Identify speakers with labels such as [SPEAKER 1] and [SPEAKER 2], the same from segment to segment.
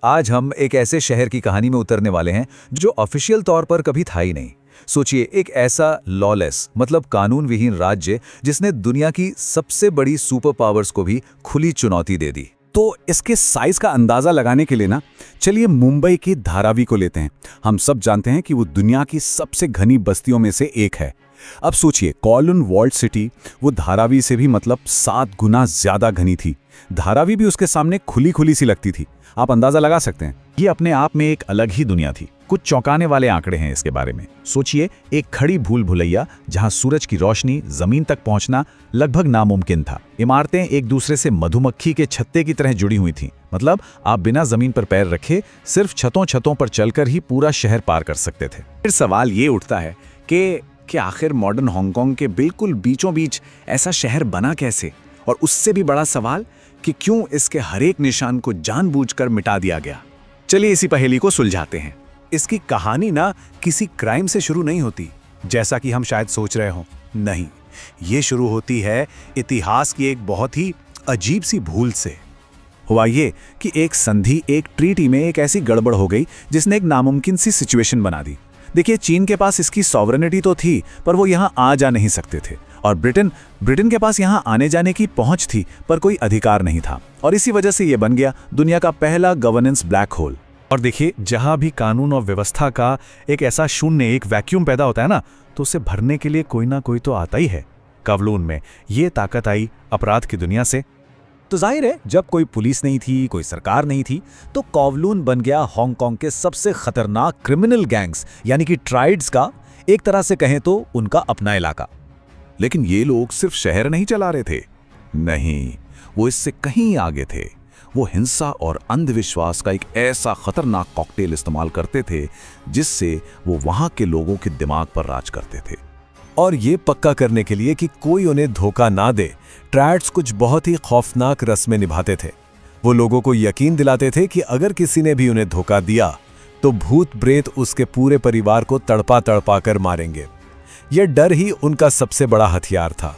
[SPEAKER 1] आज हम एक ऐसे शहर की कहानी में उतरने वाले हैं जो ऑफिशियल तौर पर कभी था ही नहीं। सोचिए, एक ऐसा लॉलेस मतलब कानून विहीन राज्य जिसने दुनिया की सबसे बड़ी सुपर पावर्स को भी खुली चुनौती दे दी।
[SPEAKER 2] तो इसके साइज का अंदाजा लगाने के लिए ना, चलिए मुंबई की धारावी को लेते हैं। हम सब जानते हैं कि वो दुनिया की सबसे घनी बस्तियों में से एक है। अब सोचिए, कॉलोन वॉल्ड सिटी वो धारावी से भी मतलब 7 गुना ज्यादा घनी थी। धारावी भी उसके सामने खुली खुली सी लगती थी। आप अंदाजा लगा सकते हैं, ये अपने आप में एक अलग ही दुनिया थी। कुछ चौंकाने वाले आंकड़े हैं इसके बारे में। सोचिए, एक खड़ी भूल भुलैया जहां सूरज की रोशनी जमीन तक पहुंचना लगभग नामुमकिन था। इमारतें एक दूसरे से मधुमक्खी के छत्ते की तरह जुड़ी हुई थीं। मतलब आप बिना जमीन पर पैर रखे सिर्फ छतों पर चलकर ही पूरा शहर पार कर सकते थे। फिर सवाल ये उठता है कि आखिर मॉडर्न हांगकांग के बिल्कुल बीचों बीच ऐसा शहर बना कैसे? और उससे भी बड़ा सवाल कि क्यों इसके हर एक निशान को जानबूझकर मिटा दिया गया। चलिए इसी पहेली को सुलझाते हैं। इसकी कहानी ना किसी क्राइम से शुरू नहीं होती, जैसा कि हम शायद सोच रहे हों। नहीं, ये शुरू होती है इतिहास की एक बहुत ही अजीब सी भूल से। हुआ ये कि एक संधि, एक ट्रीटी में एक ऐसी गड़बड़ हो गई जिसने एक नामुमकिन सी सिचुएशन बना दी। देखिए, चीन के पास इसकी सॉवरेनिटी तो थी, पर वो यहाँ आ जा नहीं सकते थे। और ब्रिटेन के पास यहाँ आने जाने की पहुंच थी, पर कोई अधिकार नहीं था। और इसी वजह से ये बन गया दुनिया का पहला गवर्नेंस ब्लैक होल।
[SPEAKER 3] और देखिए, जहां भी कानून और व्यवस्था का एक ऐसा शून्य, एक वैक्यूम पैदा होता है ना, तो उसे भरने के लिए कोई ना कोई तो आता ही है। कवलून में ये ताकत आई अपराध की दुनिया से।
[SPEAKER 2] तो जाहिर है, जब कोई पुलिस नहीं थी, कोई सरकार नहीं थी, तो कॉवलून बन गया हांगकांग के सबसे खतरनाक क्रिमिनल गैंग्स यानी कि ट्राइड्स का, एक तरह से कहें तो उनका अपना इलाका।
[SPEAKER 4] लेकिन ये लोग सिर्फ शहर नहीं चला रहे थे। नहीं, वो इससे कहीं आगे थे। वो हिंसा और अंधविश्वास का एक ऐसा खतरनाक कॉकटेल इस्तेमाल करते थे जिससे वो वहां के लोगों के दिमाग पर राज करते थे।
[SPEAKER 5] और ये पक्का करने के लिए कि कोई उन्हें धोखा ना दे, ट्राइड्स कुछ बहुत ही खौफनाक रस्में निभाते थे। वो लोगों को यकीन दिलाते थे कि अगर किसी ने भी उन्हें धोखा दिया तो भूत प्रेत उसके पूरे परिवार को तड़पा तड़पा कर मारेंगे। यह डर ही उनका सबसे बड़ा हथियार था।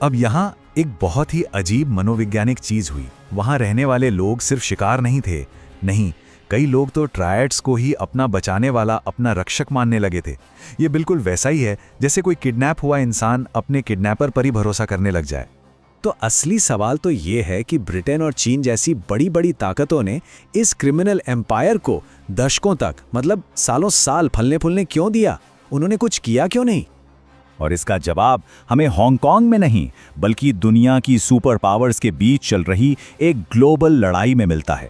[SPEAKER 3] अब यहाँ एक बहुत ही अजीब मनोवैज्ञानिक चीज हुई। वहां रहने वाले लोग सिर्फ शिकार नहीं थे, नहीं, कई लोग तो ट्रायड्स को ही अपना बचाने वाला, अपना रक्षक मानने लगे थे। ये बिल्कुल वैसा ही है जैसे कोई किडनैप हुआ इंसान अपने किडनैपर पर ही भरोसा करने लग जाए।
[SPEAKER 2] तो असली सवाल तो ये है कि ब्रिटेन और चीन जैसी बड़ी बड़ी ताकतों ने इस क्रिमिनल एम्पायर को दशकों तक, मतलब सालों साल फलने फूलने क्यों दिया? उन्होंने कुछ किया क्यों नहीं?
[SPEAKER 6] और इसका जवाब हमें हांगकांग में नहीं, बल्कि दुनिया की सुपर पावर्स के बीच चल रही एक ग्लोबल लड़ाई में मिलता है।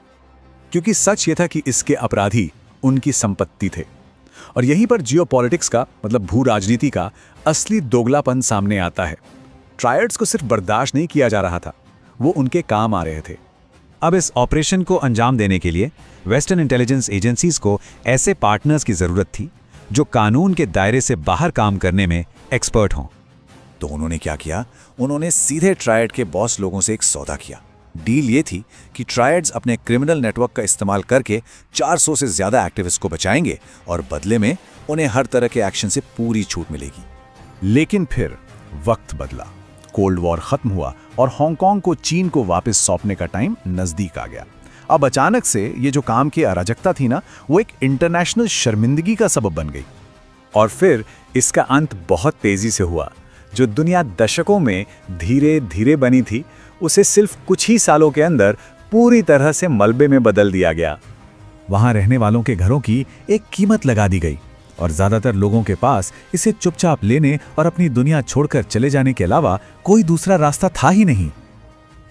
[SPEAKER 2] क्योंकि सच ये था कि इसके अपराधी उनकी संपत्ति थे। और यहीं पर जियोपॉलिटिक्स का, मतलब भू राजनीति का असली दोगलापन सामने आता है। ट्रायड्स को सिर्फ बर्दाश्त नहीं किया जा रहा था, वो उनके काम आ रहे थे।
[SPEAKER 3] अब इस ऑपरेशन को अंजाम देने के लिए वेस्टर्न इंटेलिजेंस एजेंसीज को ऐसे पार्टनर्स की जरूरत थी जो कानून के दायरे से बाहर काम करने में एक्सपर्ट हों।
[SPEAKER 2] तो उन्होंने क्या किया? उन्होंने सीधे ट्रायड के बॉस लोगों से एक सौदा किया। डील ये थी कि ट्रायड्स अपने क्रिमिनल नेटवर्क का इस्तेमाल करके 400 से ज्यादा एक्टिविस्ट को बचाएंगे और बदले में उन्हें हर तरह के एक्शन से पूरी छूट मिलेगी।
[SPEAKER 6] लेकिन फिर वक्त बदला, कोल्ड वॉर खत्म हुआ और हांगकांग को चीन को वापस सौंपने का टाइम नजदीक आ गया। अब अचानक से ये जो काम की अराजकता थी ना, वो एक इंटरनेशनल शर्मिंदगी का सबब बन गई।
[SPEAKER 2] और फिर इसका अंत बहुत तेजी से हुआ। जो दुनिया दशकों में धीरे धीरे बनी थी, उसे सिर्फ कुछ ही सालों के अंदर पूरी तरह से मलबे में बदल दिया गया।
[SPEAKER 3] वहां रहने वालों के घरों की एक कीमत लगा दी गई और ज्यादातर लोगों के पास इसे चुपचाप लेने और अपनी दुनिया छोड़कर चले जाने के अलावा कोई दूसरा रास्ता था ही नहीं।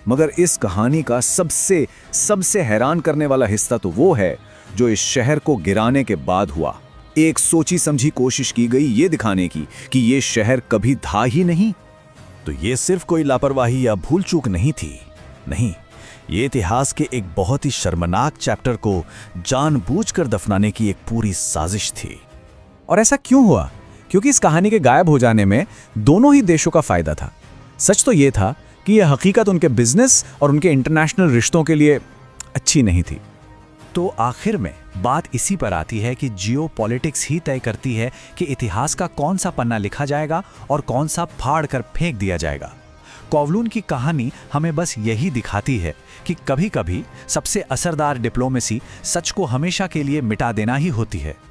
[SPEAKER 2] मगर इस कहानी का सबसे हैरान करने वाला हिस्सा तो वो है जो इस शहर को गिराने के बाद हुआ। एक सोची समझी कोशिश की गई ये दिखाने की कि ये शहर कभी था ही नहीं।
[SPEAKER 6] तो ये सिर्फ कोई लापरवाही या भूल चूक नहीं थी। नहीं, ये इतिहास के एक बहुत ही शर्मनाक चैप्टर को जानबूझकर दफनाने की एक पूरी साजिश थी।
[SPEAKER 2] और ऐसा क्यों हुआ? क्योंकि इस कहानी के गायब हो जाने में दोनों ही देशों का फायदा था। सच तो ये था कि यह हकीकत उनके बिजनेस और उनके इंटरनेशनल रिश्तों के लिए अच्छी नहीं थी।
[SPEAKER 3] तो आखिर में बात इसी पर आती है कि जियोपॉलिटिक्स ही तय करती है कि इतिहास का कौन सा पन्ना लिखा जाएगा और कौन सा फाड़ कर फेंक दिया जाएगा। कोवलून की कहानी हमें बस यही दिखाती है कि कभी-कभी सबसे असरदार डिप्लोमेसी सच को हमेशा के लिए मिटा देना ही होती है।